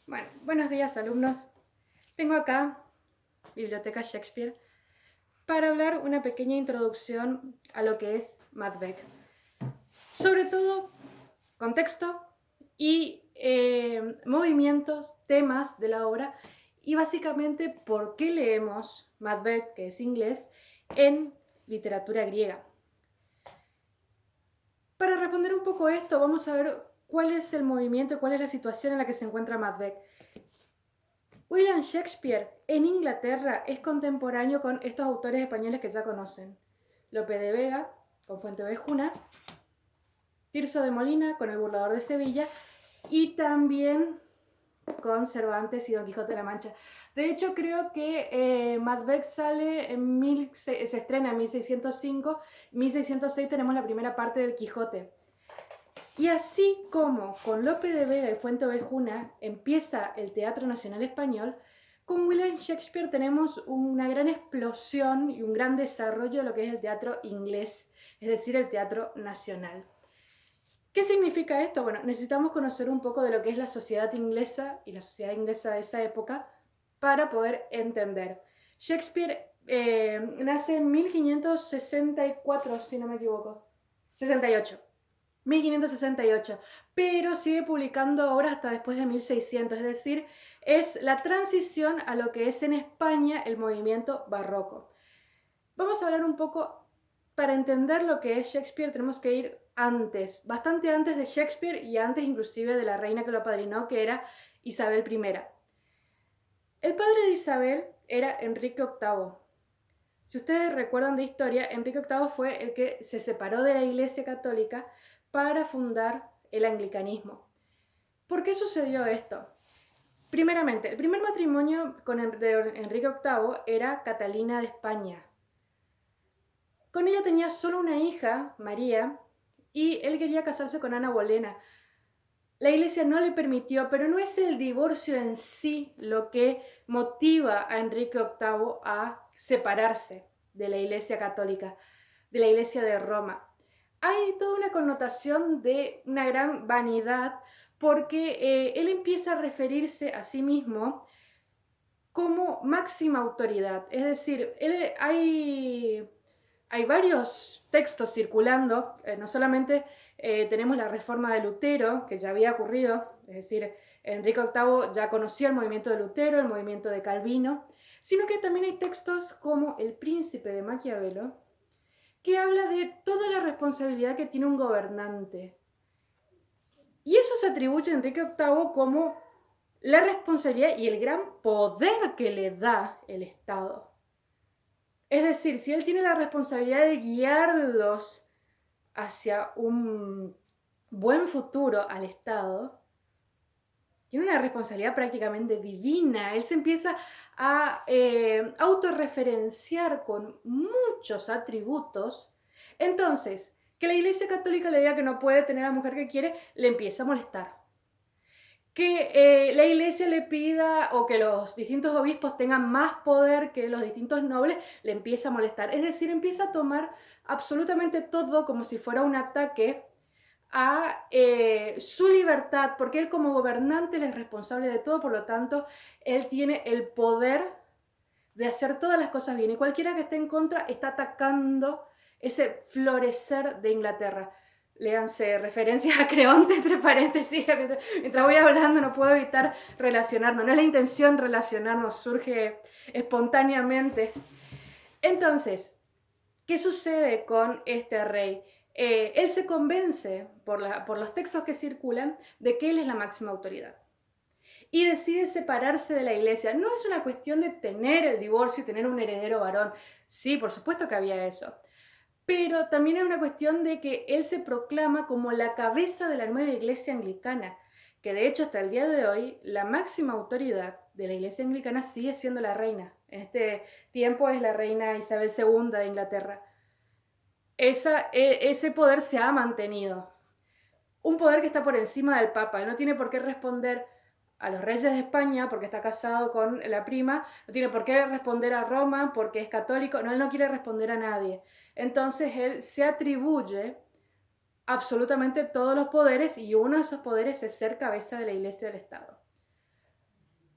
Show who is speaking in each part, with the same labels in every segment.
Speaker 1: Bueno, buenos días alumnos. Tengo acá Biblioteca Shakespeare para hablar una pequeña introducción a lo que es Macbeth. Sobre todo, contexto y movimientos, temas de la obra y básicamente por qué leemos Macbeth, que es inglés, en literatura griega. Para responder un poco esto, vamos a ver cuál es el movimiento y cuál es la situación en la que se encuentra Macbeth. William Shakespeare en Inglaterra es contemporáneo con estos autores españoles que ya conocen. Lope de Vega con Fuente Ovejuna, Tirso de Molina con El burlador de Sevilla y también con Cervantes y Don Quijote de la Mancha. De hecho, creo que Macbeth sale se estrena en 1605, en 1606 tenemos la primera parte del Quijote. Y así como con Lope de Vega y Fuente Ovejuna empieza el Teatro Nacional Español, con William Shakespeare tenemos una gran explosión y un gran desarrollo de lo que es el teatro inglés, es decir, el teatro nacional. ¿Qué significa esto? Bueno, necesitamos conocer un poco de lo que es la sociedad inglesa y la sociedad inglesa de esa época para poder entender. Shakespeare nace en 1564, si no me equivoco, 68. 1568, pero sigue publicando obras hasta después de 1600, es decir, es la transición a lo que es en España el movimiento barroco. Vamos a hablar un poco, para entender lo que es Shakespeare tenemos que ir antes, bastante antes de Shakespeare y antes inclusive de la reina que lo apadrinó, que era Isabel I. El padre de Isabel era Enrique VIII. Si ustedes recuerdan de historia, Enrique VIII fue el que se separó de la Iglesia Católica para fundar el anglicanismo. ¿Por qué sucedió esto? Primeramente, el primer matrimonio de Enrique VIII era Catalina de España. Con ella tenía solo una hija, María, y él quería casarse con Ana Bolena. La Iglesia no le permitió, pero no es el divorcio en sí lo que motiva a Enrique VIII a separarse de la Iglesia Católica, de la Iglesia de Roma. Hay toda una connotación de una gran vanidad porque él empieza a referirse a sí mismo como máxima autoridad. Es decir, hay varios textos circulando, no solamente tenemos la reforma de Lutero, que ya había ocurrido, es decir, Enrique VIII ya conocía el movimiento de Lutero, el movimiento de Calvino, sino que también hay textos como El Príncipe de Maquiavelo, que habla de toda la responsabilidad que tiene un gobernante. Y eso se atribuye a Enrique VIII como la responsabilidad y el gran poder que le da el Estado. Es decir, si él tiene la responsabilidad de guiarlos hacia un buen futuro al Estado, tiene una responsabilidad prácticamente divina. Él se empieza a autorreferenciar con muchos atributos. Entonces, que la Iglesia Católica le diga que no puede tener a la mujer que quiere, le empieza a molestar. Que la Iglesia le pida o que los distintos obispos tengan más poder que los distintos nobles, le empieza a molestar. Es decir, empieza a tomar absolutamente todo como si fuera un ataque a su libertad, porque él como gobernante él es responsable de todo, por lo tanto, él tiene el poder de hacer todas las cosas bien, y cualquiera que esté en contra está atacando ese florecer de Inglaterra. Léanse referencias a Creonte entre paréntesis, mientras voy hablando no puedo evitar relacionarnos, no es la intención relacionarnos, surge espontáneamente. Entonces, ¿qué sucede con este rey? Él se convence por los textos que circulan de que él es la máxima autoridad y decide separarse de la Iglesia. No es una cuestión de tener el divorcio y tener un heredero varón. Sí, por supuesto que había eso. Pero también es una cuestión de que él se proclama como la cabeza de la nueva Iglesia anglicana, que de hecho hasta el día de hoy la máxima autoridad de la Iglesia anglicana sigue siendo la reina. En este tiempo es la reina Isabel II de Inglaterra. Ese poder se ha mantenido. Un poder que está por encima del Papa. No tiene por qué responder a los reyes de España porque está casado con la prima, no tiene por qué responder a Roma porque es católico, no, él no quiere responder a nadie. Entonces él se atribuye absolutamente todos los poderes y uno de esos poderes es ser cabeza de la Iglesia del Estado.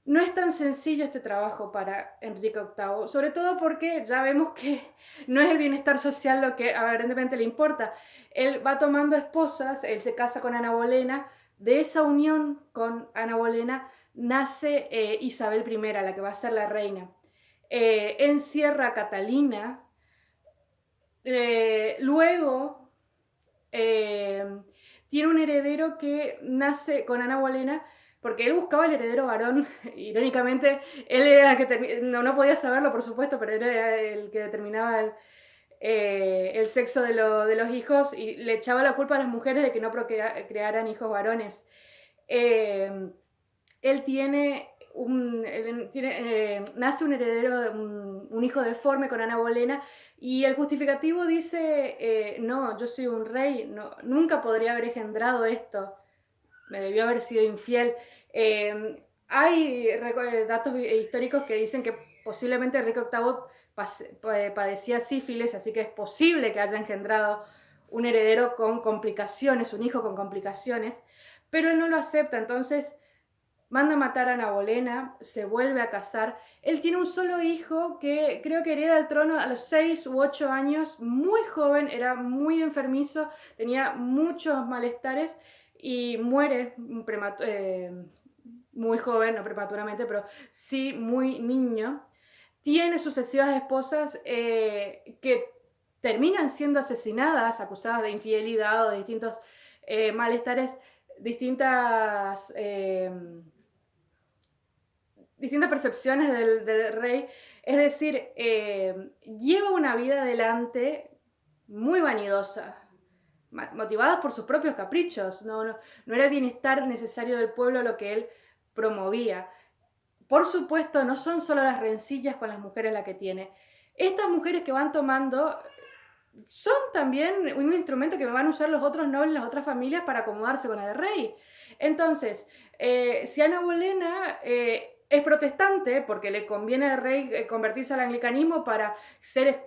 Speaker 1: No es tan sencillo este trabajo para Enrique VIII, sobre todo porque ya vemos que no es el bienestar social lo que aparentemente le importa. Él va tomando esposas, él se casa con Ana Bolena, de esa unión con Ana Bolena nace Isabel I, la que va a ser la reina. Encierra a Catalina, luego tiene un heredero que nace con Ana Bolena, porque él buscaba el heredero varón, irónicamente, él era el que no podía saberlo, por supuesto, pero era el que determinaba el sexo de los hijos y le echaba la culpa a las mujeres de que no crearan hijos varones. Eh, él nace un heredero, un hijo deforme con Ana Bolena, y el justificativo dice, no, yo soy un rey, no, nunca podría haber engendrado esto, me debió haber sido infiel. Hay datos históricos que dicen que posiblemente Enrique VIII padecía sífilis, así que es posible que haya engendrado un heredero con complicaciones, un hijo con complicaciones, pero él no lo acepta, entonces manda a matar a Ana Bolena, se vuelve a casar. Él tiene un solo hijo que creo que hereda el trono a los 6 u 8 años, muy joven, era muy enfermizo, tenía muchos malestares y muere muy joven, no prematuramente, pero sí muy niño. Tiene sucesivas esposas que terminan siendo asesinadas, acusadas de infidelidad o de distintos malestares, distintas percepciones del rey, es decir, lleva una vida adelante muy vanidosa, motivada por sus propios caprichos, no era el bienestar necesario del pueblo lo que él promovía. Por supuesto, no son solo las rencillas con las mujeres las que tiene. Estas mujeres que van tomando son también un instrumento que van a usar los otros nobles, las otras familias para acomodarse con el rey. Entonces, si Ana Bolena es protestante, porque le conviene al rey convertirse al anglicanismo para ser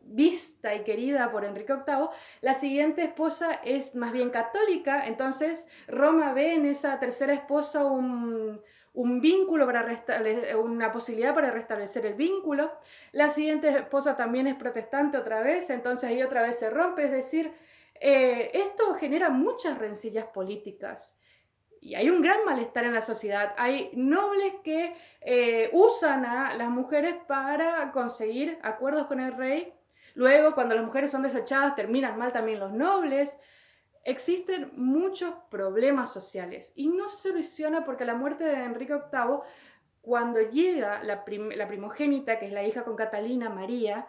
Speaker 1: vista y querida por Enrique VIII, la siguiente esposa es más bien católica, entonces Roma ve en esa tercera esposa un vínculo una posibilidad para restablecer el vínculo. La siguiente esposa también es protestante otra vez, entonces ahí otra vez se rompe, es decir, esto genera muchas rencillas políticas. Y hay un gran malestar en la sociedad. Hay nobles que usan a las mujeres para conseguir acuerdos con el rey. Luego, cuando las mujeres son desechadas, terminan mal también los nobles. Existen muchos problemas sociales y no se soluciona porque la muerte de Enrique VIII, cuando llega la primogénita, que es la hija con Catalina, María,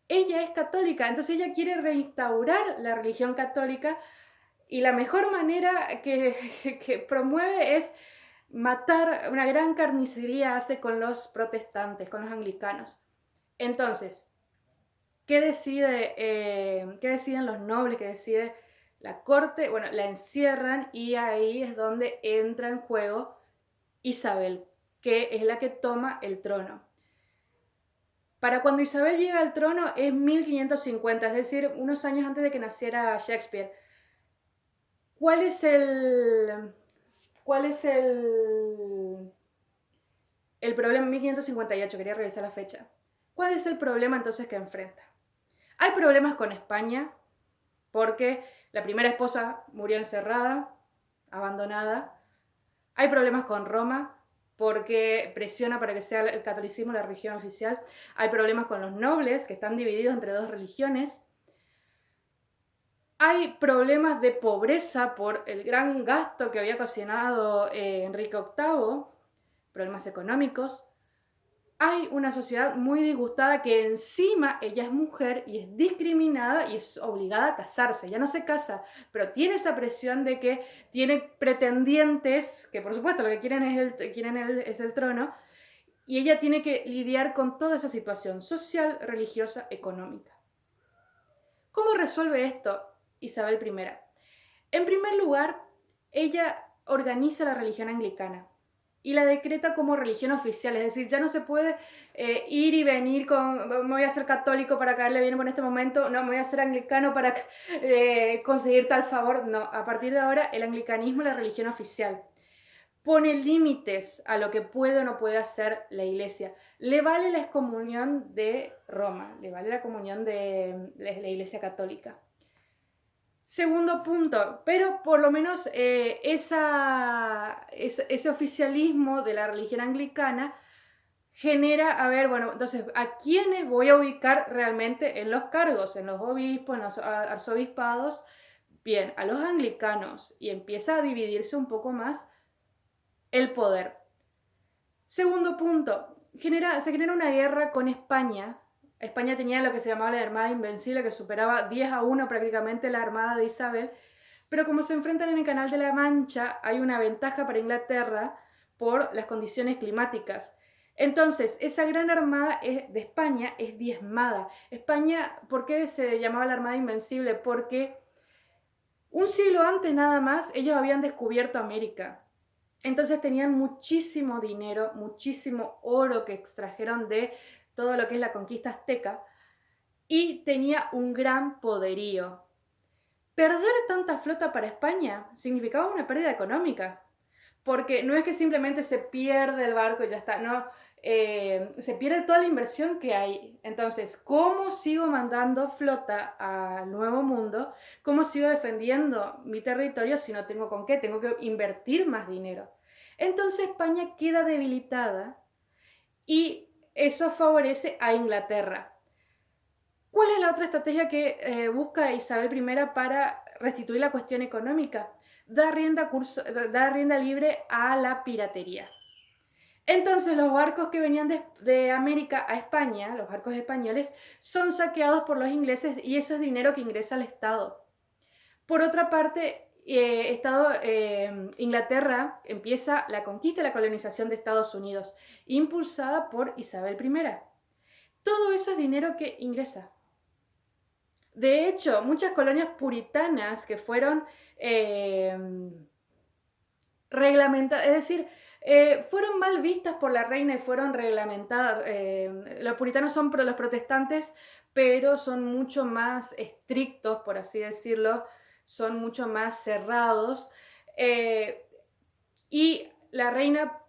Speaker 1: ella es católica, entonces ella quiere reinstaurar la religión católica y la mejor manera que promueve es matar, una gran carnicería hace con los protestantes, con los anglicanos. Entonces, ¿qué deciden los nobles? ¿Qué decide la corte? Bueno, la encierran y ahí es donde entra en juego Isabel, que es la que toma el trono. Para cuando Isabel llega al trono es 1550, es decir, unos años antes de que naciera Shakespeare. ¿Cuál es el problema? 1558, quería revisar la fecha. ¿Cuál es el problema entonces que enfrenta? Hay problemas con España, porque la primera esposa murió encerrada, abandonada. Hay problemas con Roma, porque presiona para que sea el catolicismo la religión oficial. Hay problemas con los nobles, que están divididos entre dos religiones. Hay problemas de pobreza por el gran gasto que había ocasionado Enrique VIII, problemas económicos. Hay una sociedad muy disgustada que encima ella es mujer y es discriminada y es obligada a casarse. Ya no se casa, pero tiene esa presión de que tiene pretendientes, que por supuesto lo que quieren es el trono, y ella tiene que lidiar con toda esa situación social, religiosa, económica. ¿Cómo resuelve esto Isabel I? En primer lugar, ella organiza la religión anglicana y la decreta como religión oficial, es decir, ya no se puede ir y venir con, me voy a ser católico para caerle bien por este momento, no, me voy a ser anglicano para conseguir tal favor, no, a partir de ahora el anglicanismo es la religión oficial. pone límites a lo que puede o no puede hacer la Iglesia. Le vale la excomunión de Roma, le vale la comunión de la Iglesia Católica. Segundo punto, pero por lo menos ese oficialismo de la religión anglicana genera, a ver, bueno, entonces, ¿a quiénes voy a ubicar realmente en los cargos? En los obispos, en los arzobispados. Bien, a los anglicanos, y empieza a dividirse un poco más el poder. Segundo punto, se genera una guerra con España. España tenía lo que se llamaba la Armada Invencible, que superaba 10-1 prácticamente la Armada de Isabel, pero como se enfrentan en el Canal de la Mancha, hay una ventaja para Inglaterra por las condiciones climáticas. Entonces, esa gran armada de España es diezmada. España, ¿por qué se llamaba la Armada Invencible? Porque un siglo antes nada más ellos habían descubierto América. Entonces tenían muchísimo dinero, muchísimo oro que extrajeron de todo lo que es la conquista azteca y tenía un gran poderío. Perder tanta flota para España significaba una pérdida económica, porque no es que simplemente se pierde el barco y ya está, no, se pierde toda la inversión que hay. Entonces, ¿cómo sigo mandando flota al Nuevo Mundo? ¿Cómo sigo defendiendo mi territorio si no tengo con qué? Tengo que invertir más dinero. Entonces España queda debilitada y eso favorece a Inglaterra. ¿Cuál es la otra estrategia que busca Isabel I para restituir la cuestión económica? Da rienda libre a la piratería. Entonces los barcos que venían de América a España, los barcos españoles, son saqueados por los ingleses y eso es dinero que ingresa al Estado. Por otra parte, Inglaterra empieza la conquista y la colonización de Estados Unidos, impulsada por Isabel I. Todo eso es dinero que ingresa. De hecho, muchas colonias puritanas que fueron reglamentadas, es decir, fueron mal vistas por la reina y fueron reglamentadas. Los puritanos son los protestantes, pero son mucho más estrictos, por así decirlo, son mucho más cerrados. Y la reina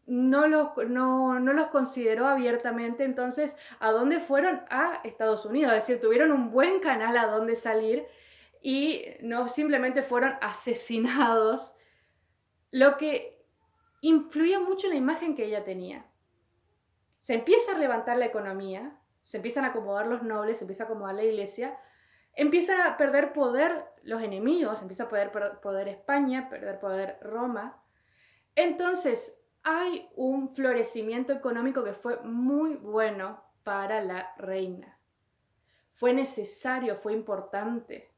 Speaker 1: no los consideró abiertamente, entonces, ¿a dónde fueron? A Estados Unidos, es decir, tuvieron un buen canal a dónde salir y no simplemente fueron asesinados, lo que influía mucho en la imagen que ella tenía. Se empieza a levantar la economía, se empiezan a acomodar los nobles, se empieza a acomodar la iglesia, empieza a perder poder los enemigos, empieza a perder poder España, perder poder Roma. Entonces, hay un florecimiento económico que fue muy bueno para la reina. Fue necesario, fue importante.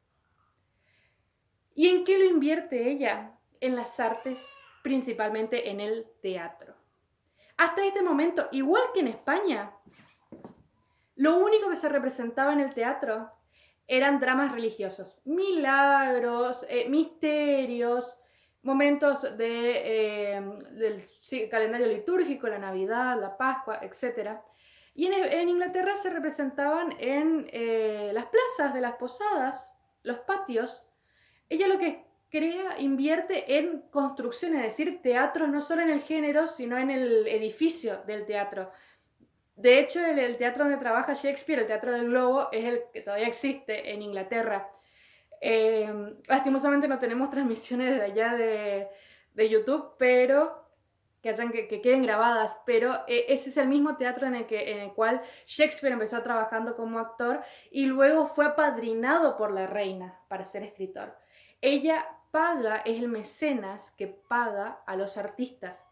Speaker 1: ¿Y en qué lo invierte ella? En las artes, principalmente en el teatro. Hasta este momento, igual que en España, lo único que se representaba en el teatro eran dramas religiosos, milagros, misterios, momentos del calendario litúrgico, la Navidad, la Pascua, etc. Y en Inglaterra se representaban en las plazas de las posadas, los patios. Ella lo que invierte en construcción, es decir, teatros no solo en el género, sino en el edificio del teatro. De hecho, el teatro donde trabaja Shakespeare, el Teatro del Globo, es el que todavía existe en Inglaterra. Lastimosamente no tenemos transmisiones de allá de YouTube, pero que queden grabadas, pero ese es el mismo teatro en el cual Shakespeare empezó trabajando como actor y luego fue apadrinado por la reina para ser escritor. Ella paga, es el mecenas que paga a los artistas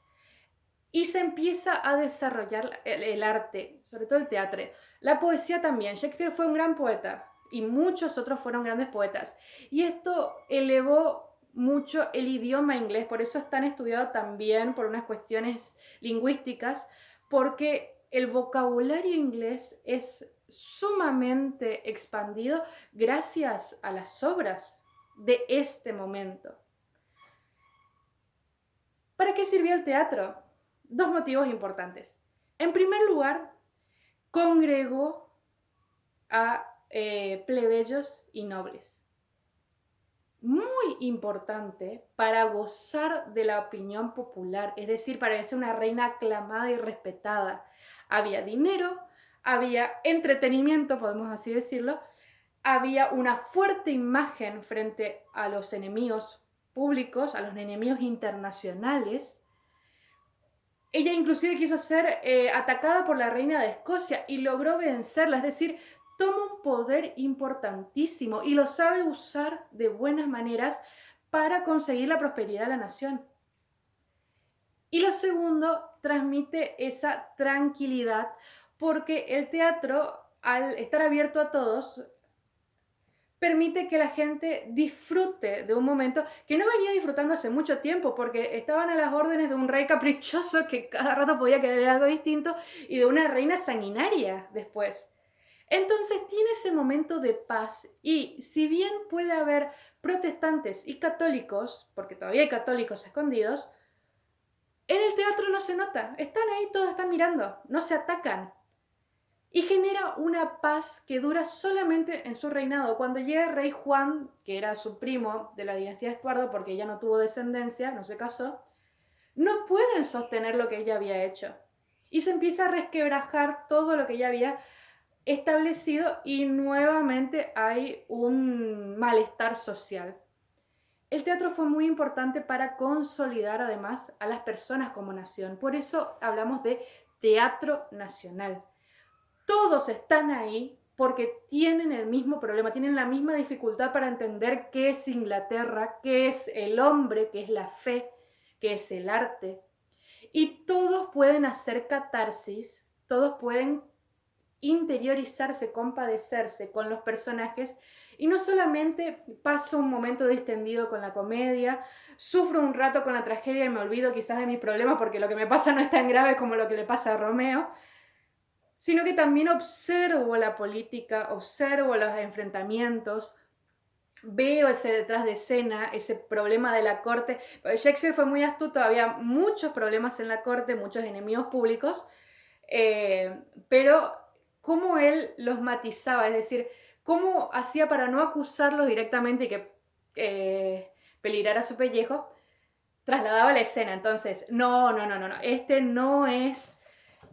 Speaker 1: y se empieza a desarrollar el arte, sobre todo el teatro. La poesía también. Shakespeare fue un gran poeta y muchos otros fueron grandes poetas. Y esto elevó mucho el idioma inglés, por eso es tan estudiado también por unas cuestiones lingüísticas, porque el vocabulario inglés es sumamente expandido gracias a las obras de este momento. ¿Para qué sirvió el teatro? Dos motivos importantes. En primer lugar, congregó a plebeyos y nobles. muy importante para gozar de la opinión popular, es decir, para ser una reina aclamada y respetada. Había dinero, había entretenimiento, podemos así decirlo, había una fuerte imagen frente a los enemigos públicos, a los enemigos internacionales. Ella inclusive quiso ser atacada por la reina de Escocia y logró vencerla, es decir, toma un poder importantísimo y lo sabe usar de buenas maneras para conseguir la prosperidad de la nación. Y lo segundo, transmite esa tranquilidad porque el teatro, al estar abierto a todos, permite que la gente disfrute de un momento que no venía disfrutando hace mucho tiempo, porque estaban a las órdenes de un rey caprichoso que cada rato podía querer algo distinto y de una reina sanguinaria después. Entonces tiene ese momento de paz y si bien puede haber protestantes y católicos, porque todavía hay católicos escondidos, en el teatro no se nota, están ahí, todos están mirando, no se atacan. Y genera una paz que dura solamente en su reinado. Cuando llega el rey Juan, que era su primo de la dinastía de Estuardo, porque ella no tuvo descendencia, no se casó, no pueden sostener lo que ella había hecho. Y se empieza a resquebrajar todo lo que ella había establecido y nuevamente hay un malestar social. El teatro fue muy importante para consolidar además a las personas como nación. Por eso hablamos de teatro nacional. Todos están ahí porque tienen el mismo problema, tienen la misma dificultad para entender qué es Inglaterra, qué es el hombre, qué es la fe, qué es el arte. Y todos pueden hacer catarsis, todos pueden interiorizarse, compadecerse con los personajes y no solamente paso un momento distendido con la comedia, sufro un rato con la tragedia y me olvido quizás de mis problemas porque lo que me pasa no es tan grave como lo que le pasa a Romeo, sino que también observo la política, observo los enfrentamientos, veo ese detrás de escena, ese problema de la corte. Shakespeare fue muy astuto, había muchos problemas en la corte, muchos enemigos públicos, pero cómo él los matizaba, es decir, cómo hacía para no acusarlos directamente y que peligrara su pellejo, trasladaba la escena. Entonces, no, este no es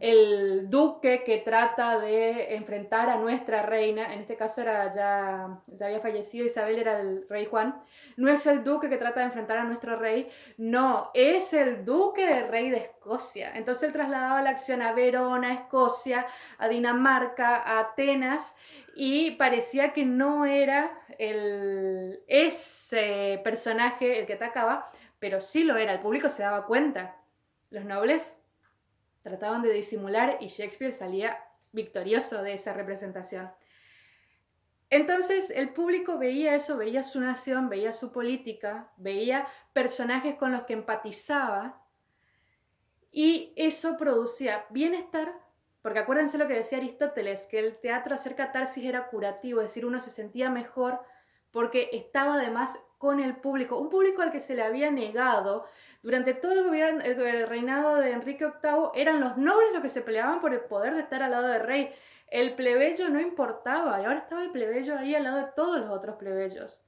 Speaker 1: el duque que trata de enfrentar a nuestra reina, en este caso ya había fallecido Isabel, era el rey Juan, no es el duque que trata de enfrentar a nuestro rey, no, es el duque del rey de Escocia. Entonces él trasladaba la acción a Verona, a Escocia, a Dinamarca, a Atenas, y parecía que no era ese personaje el que atacaba, pero sí lo era, el público se daba cuenta, los nobles trataban de disimular y Shakespeare salía victorioso de esa representación. Entonces el público veía eso, veía su nación, veía su política, veía personajes con los que empatizaba y eso producía bienestar, porque acuérdense lo que decía Aristóteles, que el teatro hacer catarsis era curativo, es decir, uno se sentía mejor porque estaba además con el público, un público al que se le había negado. Durante todo el reinado de Enrique VIII eran los nobles los que se peleaban por el poder de estar al lado del rey. El plebeyo no importaba y ahora estaba el plebeyo ahí al lado de todos los otros plebeyos.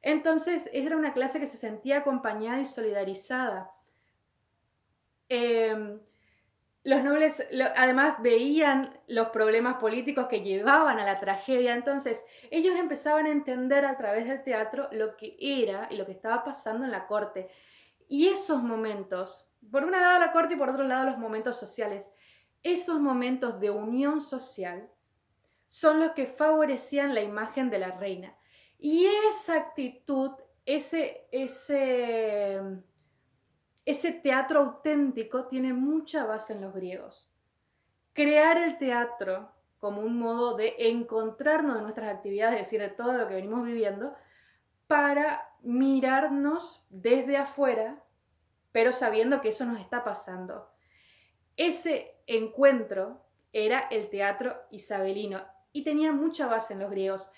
Speaker 1: Entonces era una clase que se sentía acompañada y solidarizada. Los nobles además veían los problemas políticos que llevaban a la tragedia, entonces ellos empezaban a entender a través del teatro lo que era y lo que estaba pasando en la corte. Y esos momentos, por un lado la corte y por otro lado los momentos sociales, esos momentos de unión social son los que favorecían la imagen de la reina. Y esa actitud, ese teatro auténtico tiene mucha base en los griegos. Crear el teatro como un modo de encontrarnos de nuestras actividades, es decir, de todo lo que venimos viviendo, para mirarnos desde afuera, pero sabiendo que eso nos está pasando. Ese encuentro era el teatro isabelino y tenía mucha base en los griegos.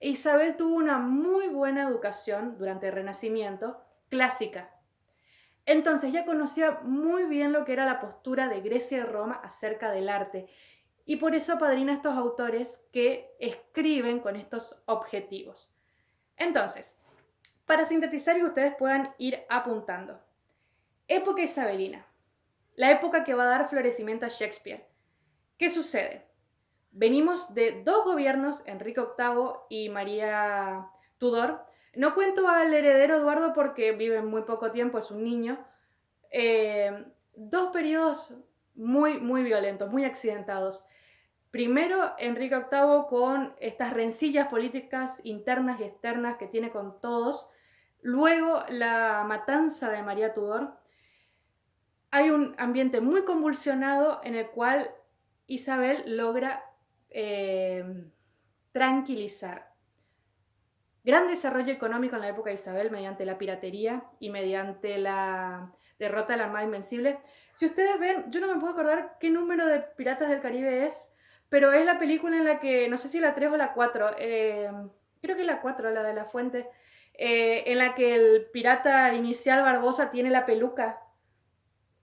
Speaker 1: Isabel tuvo una muy buena educación durante el Renacimiento clásica. Entonces ya conocía muy bien lo que era la postura de Grecia y Roma acerca del arte y por eso apadrina a estos autores que escriben con estos objetivos. Entonces, Para sintetizar y que ustedes puedan ir apuntando. Época isabelina, la época que va a dar florecimiento a Shakespeare. ¿Qué sucede? Venimos de dos gobiernos, Enrique VIII y María Tudor. No cuento al heredero Eduardo porque vive muy poco tiempo, es un niño. Dos periodos muy, muy violentos, muy accidentados. Primero, Enrique VIII con estas rencillas políticas internas y externas que tiene con todos. Luego, la matanza de María Tudor. Hay un ambiente muy convulsionado en el cual Isabel logra tranquilizar. Gran desarrollo económico en la época de Isabel mediante la piratería y mediante la derrota de la Armada Invencible. Si ustedes ven, yo no me puedo acordar qué número de Piratas del Caribe es, pero es la película en la que, no sé si la 3 o la 4, creo que es la 4, la de La Fuente, en la que el pirata inicial Barbosa tiene la peluca.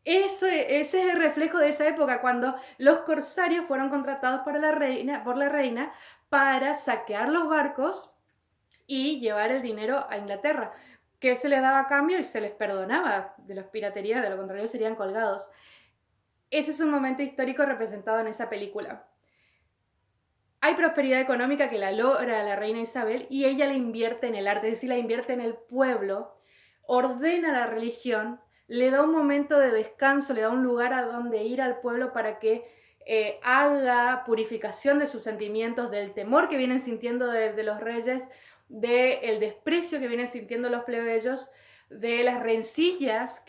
Speaker 1: Ese es el reflejo de esa época, cuando los corsarios fueron contratados por la reina para saquear los barcos y llevar el dinero a Inglaterra, que se les daba a cambio y se les perdonaba de las piraterías, de lo contrario serían colgados. Ese es un momento histórico representado en esa película. Hay prosperidad económica que la logra la reina Isabel y ella la invierte en el arte, es decir, la invierte en el pueblo, ordena la religión, le da un momento de descanso, le da un lugar a donde ir al pueblo para que haga purificación de sus sentimientos, del temor que vienen sintiendo de los reyes, del desprecio que vienen sintiendo los plebeyos, de las rencillas,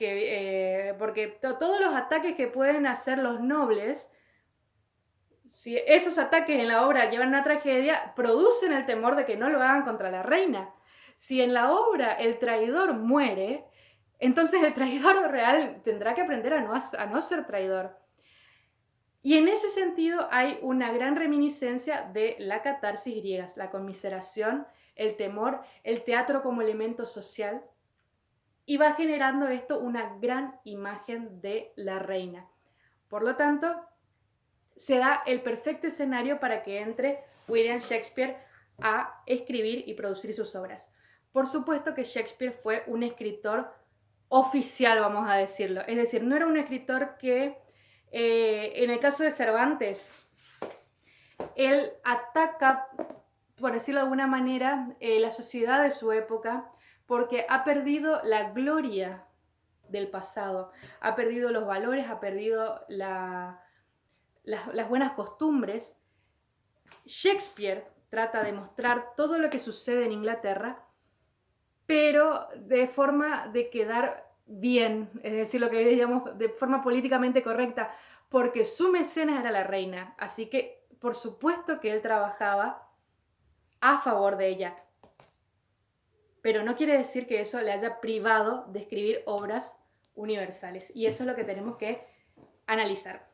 Speaker 1: porque todos los ataques que pueden hacer los nobles, si esos ataques en la obra llevan a una tragedia, producen el temor de que no lo hagan contra la reina. Si en la obra el traidor muere, entonces el traidor real tendrá que aprender a no ser traidor. Y en ese sentido hay una gran reminiscencia de la catarsis griega, la conmiseración, el temor, el teatro como elemento social, y va generando esto una gran imagen de la reina. Por lo tanto, se da el perfecto escenario para que entre William Shakespeare a escribir y producir sus obras. Por supuesto que Shakespeare fue un escritor oficial, vamos a decirlo. Es decir, no era un escritor que, en el caso de Cervantes, él ataca, por decirlo de alguna manera, la sociedad de su época porque ha perdido la gloria del pasado, ha perdido los valores, ha perdido las buenas costumbres. Shakespeare trata de mostrar todo lo que sucede en Inglaterra, pero de forma de quedar bien, es decir, lo que diríamos de forma políticamente correcta, porque su mecenas era la reina, así que por supuesto que él trabajaba a favor de ella, pero no quiere decir que eso le haya privado de escribir obras universales, y eso es lo que tenemos que analizar.